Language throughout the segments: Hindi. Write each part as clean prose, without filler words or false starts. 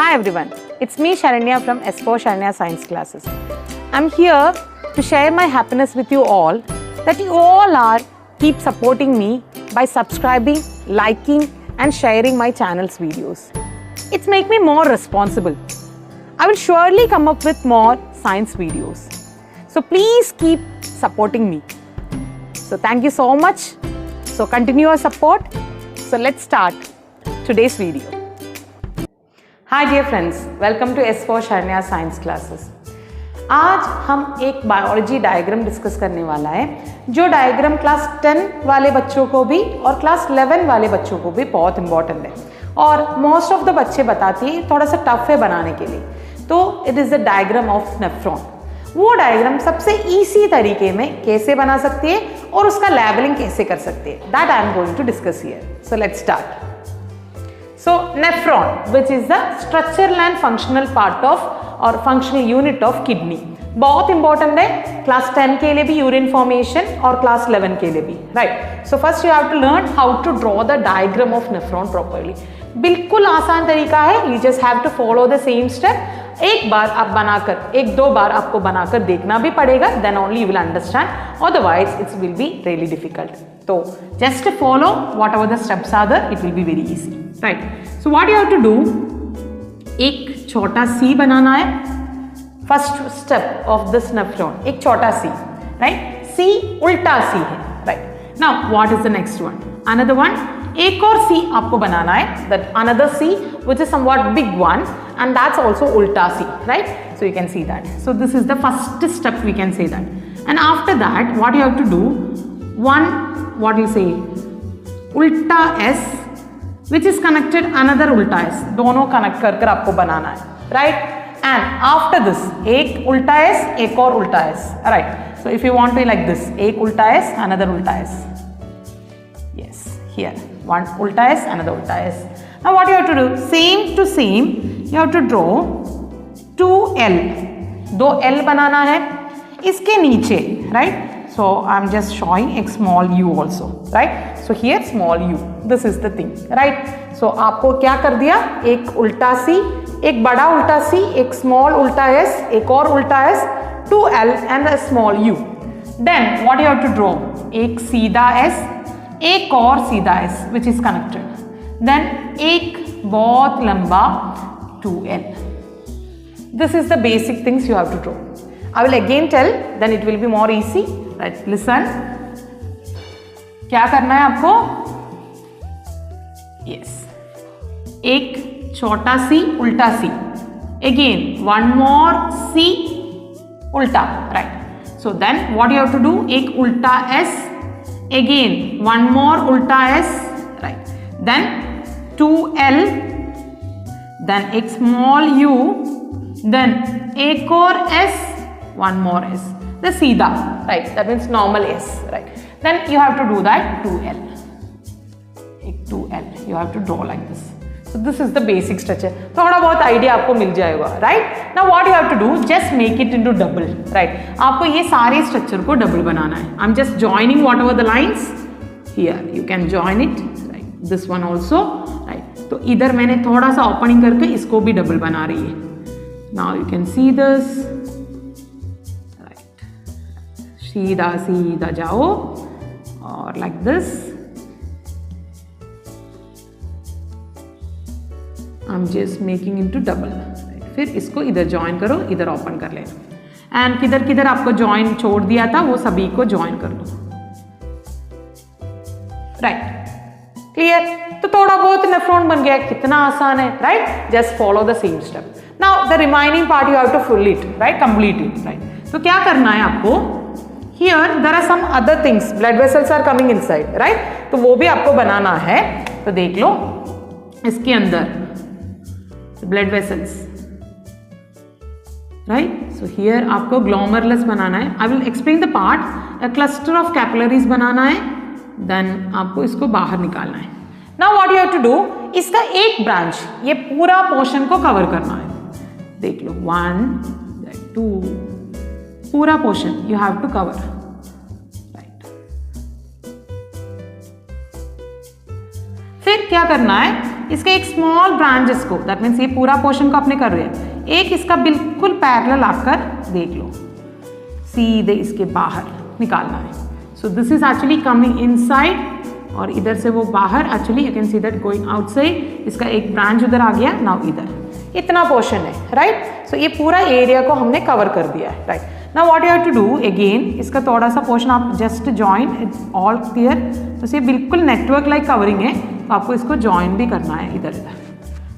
Hi everyone, it's me Sharanya from S4 Sharanya Science Classes. I'm here to share my happiness with you all that you all are keep supporting me by subscribing, liking and sharing my channel's videos. It's make me more responsible. I will surely come up with more science videos. So please keep supporting me. So thank you so much. So continue your support. So let's start today's video. Hi dear friends, welcome to S4 Sharanya Science Classes. आज हम एक बायोलॉजी डायग्राम डिस्कस करने वाला है जो डायग्राम क्लास 10 वाले बच्चों को भी और क्लास 11 वाले बच्चों को भी बहुत इंपॉर्टेंट है और मोस्ट ऑफ द बच्चे बताती है थोड़ा सा टफ है बनाने के लिए. तो it is the diagram of nephron. वो डायग्राम सबसे इजी तरीके में कैसे बना सकती है और उसका लेबलिंग कैसे कर सकती है, that I am going to discuss here. So let's start. So nephron, which is the structural and functional part of or functional unit of kidney, बहुत इंपॉर्टेंट है क्लास 10 के लिए भी यूरिन फॉर्मेशन और क्लास 11 के लिए भी, right. So first you have to learn how to draw the diagram of nephron properly. बिल्कुल आसान तरीका है, you just have to follow the same step. एक बार आप बनाकर, एक दो बार आपको बनाकर देखना भी पड़ेगा, then only you will understand, otherwise it's will be really difficult. तो just follow whatever the steps are there, it will be very easy, right. So what you have to do, एक छोटा सी बनाना है. First step of this nephron, एक छोटा सी, राइट. सी उल्टा सी है, right. Now what is the next one, another one. एक और सी आपको बनाना है, that another C which is somewhat big one and that's also ulta C, right? So you can see that. So this is the first step, we can say that. And after that what you have to do, one, what you say, ulta S which is connected another ulta S, दोनों connect कर आपको बनाना है, right? And after this एक ulta S, एक और ulta S, right? So if you want to like this, एक ulta S, another ulta S. Yes, here one ulta S, another ulta S. Now what you have to do, same to same you have to draw 2L, दो L बनाना है इसके नीचे, right? So I am just showing a small u also, right? So here small u, this is the thing, right? So आपको क्या कर दिया, एक उल्टा सी, एक बड़ा उल्टा सी, एक small उल्टा s, एक और उल्टा s, 2L and a small u. Then what you have to draw, एक सीधा s, एक और सीधा s which is connected. Then एक बहुत लंबा 2L. This is the basic things you have to draw. I will again tell, then it will be more easy. Right? Listen. क्या करना है आपको? Yes. एक छोटा सी उल्टा सी. Again one more C उल्टा. Right? So then what you have to do? एक उल्टा S. Again one more उल्टा S. Right? Then 2L, then एक small u, then एक और s, one more s, the सीधा, right? That means normal s, right? Then you have to do that 2L, एक 2L, you have to draw like this. So this is the basic structure. थोड़ा बहुत idea आपको मिल जाएगा, right? Now what you have to do, just make it into double, right? आपको ये सारे structure को double बनाना है. I'm just joining whatever the lines here. You can join it, right? This one also, right? तो इधर मैंने थोड़ा सा ओपनिंग करके इसको भी डबल बना रही है. Now you can see this, right. सीधा सीधा जाओ और like this. I am just making into double. फिर इसको इधर ज्वाइन करो, इधर ओपन कर लेना. एंड किधर किधर आपको ज्वाइन छोड़ दिया था वो सभी को ज्वाइन कर दो, राइट. क्लियर? तो थोड़ा बहुत नेफ्रॉन बन गया. कितना आसान है, right? Just follow the same step. Now the remaining part you have to full it, right, complete it, right. तो क्या करना है आपको, here there are some other things, blood vessels are coming inside, right. तो वो भी आपको बनाना है. तो देख लो इसके अंदर blood vessels, right. So here आपको ग्लोमेरुलस बनाना है. I will explain the part. A cluster of capillaries बनाना है, देन आपको इसको बाहर निकालना है. Now what you have to do, इसका एक ब्रांच ये पूरा पोर्शन को कवर करना है. देख लो 1, 2, पूरा portion you have to cover, right. फिर क्या करना है, इसके एक स्मॉल ब्रांचेस को, दैट मीन्स ये पूरा पोर्शन को आपने कर रहे हैं, एक इसका बिल्कुल पैरेलल आकर देख लो, सीधे इसके बाहर निकालना है. सो this is actually coming inside और इधर से वो बाहर, actually you can see that going outside. इसका एक ब्रांच उधर आ गया, नाउ इधर इतना पोर्शन है, राइट. सो ये पूरा एरिया को हमने कवर कर दिया है, right. Now what you have to do again, इसका थोड़ा सा पोर्शन आप just join, it's all clear. तो ये बिल्कुल नेटवर्क लाइक कवरिंग है, तो आपको इसको जॉइन भी करना है. इधर इधर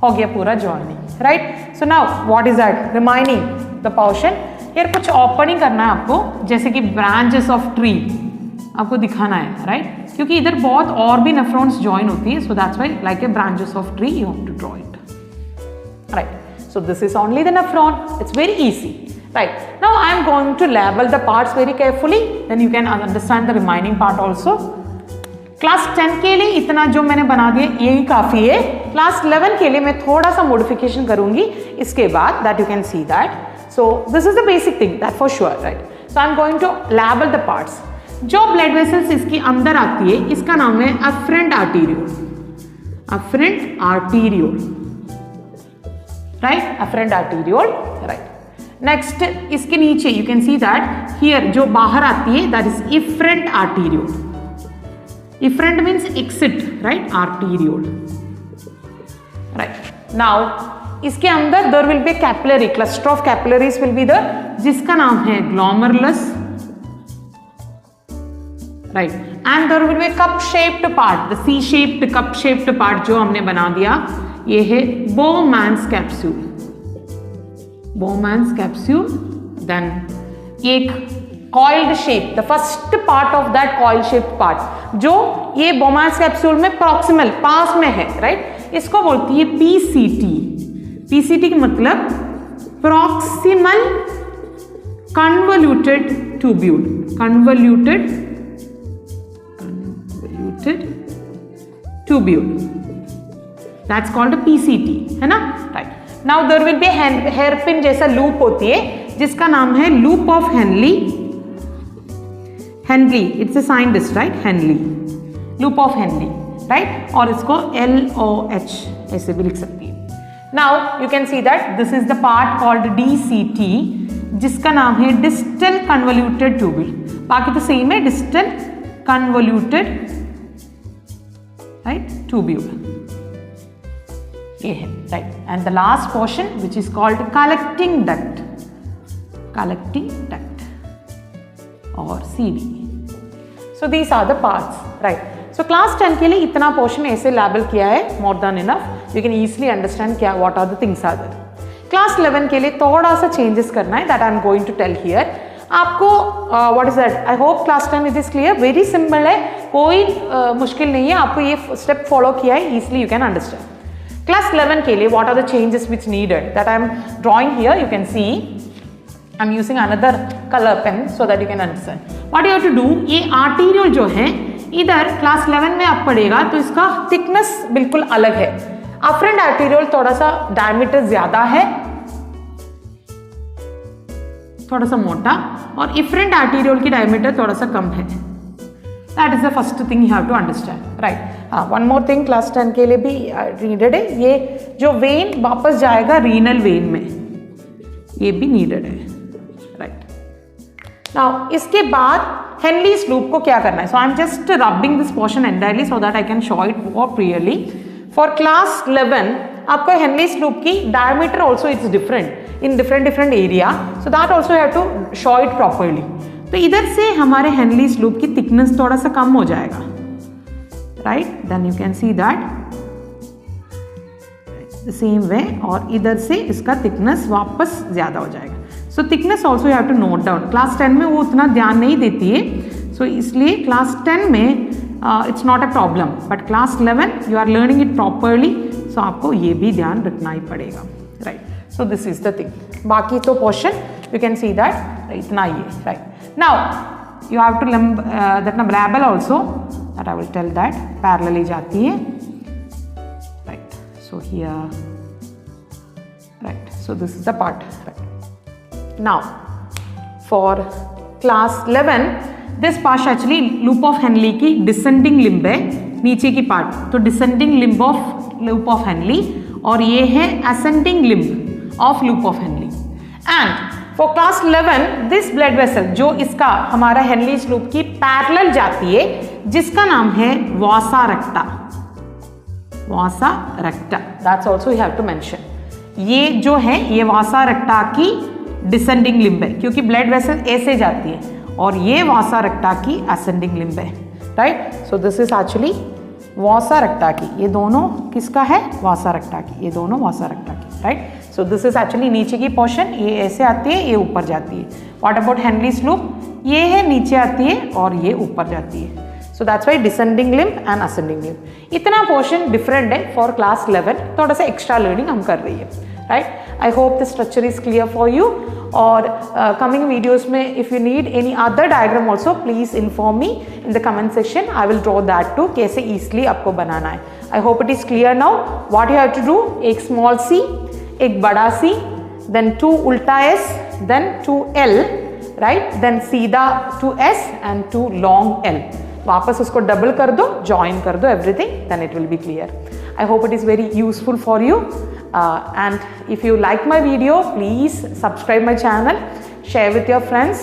हो गया पूरा joining, right. So now what is that remaining the portion. यार कुछ ओपनिंग करना है आपको, जैसे कि ब्रांचेस ऑफ ट्री आपको दिखाना है, राइट. क्योंकि इधर बहुत और भी नेफ्रॉन्स जॉइन होती है, so that's why like a branches of tree you have to draw it, right. So this is only the nephron. It's very easy, right. Now I am going to label the parts very carefully, then you can understand the remaining part also. Class 10 के लिए इतना जो मैंने बना दिया यही काफ़ी है. Class 11 के लिए मैं थोड़ा सा modification करूँगी इसके बाद, that you can see that. So this is the basic thing, that for sure, right. So I am going to label the parts. जो blood vessels इसके अंदर आती है, इसका नाम है afferent arteriole. Afferent arteriole. Right, afferent arteriole, right. Next इसके नीचे you can see that here जो बाहर आती है that is efferent arteriole. Efferent means exit, right, arteriole, right. Now इसके अंदर there will be capillary, cluster of capillaries will be there, जिसका नाम है glomerulus, right. And there will be cup shaped part, the C shaped cup shaped part जो हमने बना दिया, ये है Bowman's capsule. Bowman's capsule. Then एक coiled shape, the first part of that coil shaped part जो ये बोमैन्स कैप्सूल में प्रॉक्सिमल पास में है, राइट. इसको बोलती है पीसीटी. पीसीटी का मतलब proximal convoluted tubule. Convoluted tubule, that's called a PCT, है ना, right. Now there will be hairpin जैसा लूप होती है जिसका नाम है loop of Henley. Henley, it's a scientist, right, Henley, loop of Henley, right. और इसको LOH ऐसे भी लिख सकती है. Now you can see that this is the part called DCT, जिसका नाम है डिस्टल कन्वोल्यूटेड ट्यूब्यूल. बाकी तो सेम है, डिस्टल कन्वोल्यूटेड, राइट, ट्यूब्यूल ये है, right. And the last portion which is called collecting duct. Collecting duct और CD. So these are the parts, right. So class 10 के लिए इतना पोर्शन ऐसे लेबल किया है, more than enough. You can easily understand क्या what are the things are there. Class 11 के लिए थोड़ा सा चेंजेस करना है, that I am going to tell here. आपको what is that, I hope class 10 it is clear. Very simple है, कोई मुश्किल नहीं है. आपको ये स्टेप फॉलो किया है, easily you can understand. Class 11 के लिए what are the changes which needed that I am drawing here. You can see I am using another color pen so that you can understand. What you have to do, ये arteriole जो है इधर class 11 में आप पढ़ेगा तो इसका thickness बिल्कुल अलग है. Afferent arteriole थोड़ा सा diameter ज्यादा है, थोड़ा सा मोटा, और efferent arteriole की diameter थोड़ा सा कम है. That is the first thing you have to understand, right. One more thing class 10 के लिए भी needed है, ये जो vein वापस जाएगा renal vein में, ये भी needed है, right. Now इसके बाद Henle's loop को क्या करना है. So I am just rubbing this portion entirely so that I can show it more clearly. For class 11 आपको Henle's loop की diameter also it's different in different area, so that also you have to show it properly. तो इधर से हमारे Henle's loop की थिकनेस थोड़ा सा कम हो जाएगा, right. Then you can see that the same way, और इधर से इसका थिकनेस वापस ज्यादा हो जाएगा. So thickness also you have to note down. Class 10 में वो उतना ध्यान नहीं देती है, सो इसलिए क्लास 10 में it's not a problem, but class 11 you are learning it properly, so आपको ये भी ध्यान रखना ही पड़ेगा, right. So this is the thing. बाकी तो portion you can see that इतना ही है, right. Now you have to that label also, that I will tell that parallel जाती है, right. So here, right. So this is the part, right. Now for class 11 this part actually loop of Henle की descending limb है, नीचे की part, तो descending limb of loop of Henley और ये है ascending limb of loop of Henley. And for class 11 this blood vessel जो इसका हमारा हेनलीज लूप की पैरेलल जाती है जिसका नाम है vasa recta, vasa recta, that's also you have to mention. ये जो है ये वासा रेक्टा की डिसेंडिंग लिम्ब है क्योंकि ब्लड वेसल ऐसे जाती है और ये वासा रेक्टा की असेंडिंग लिम्ब है, right. So this is actually वासा रेक्टा की, ये दोनों किसका है, वासा रेक्टा की, ये दोनों वासा रेक्टा की, right. So this is actually नीचे की पोर्शन, ये ऐसे आती है, ये ऊपर जाती है। व्हाट अबाउट हेनलीज लूप, ये है नीचे आती है और ये ऊपर जाती है। So that's why descending limb and ascending limb. इतना पोर्शन डिफरेंट है फॉर क्लास 11, थोड़ा सा एक्स्ट्रा लर्निंग हम कर रही है, right. I hope the structure is clear for you. और कमिंग वीडियोस में if you need any other diagram also please inform me in the comment section, I will draw that too, कैसे ईजिली आपको बनाना है। I hope it is clear now. What you have to do, एक स्मॉल सी, एक बड़ा सी, देन 2 उल्टा S, then 2 L, right, then सीधा 2 एस एंड 2 लॉन्ग एल। वापस उसको डबल कर दो, ज्वाइन कर दो everything, then it will be clear. I hope it is very useful for you and if you like my video please subscribe my channel, share with your friends,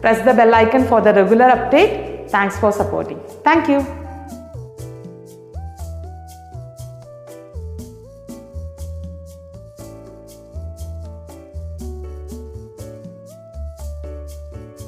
press the bell icon for the regular update. Thanks for supporting. Thank you.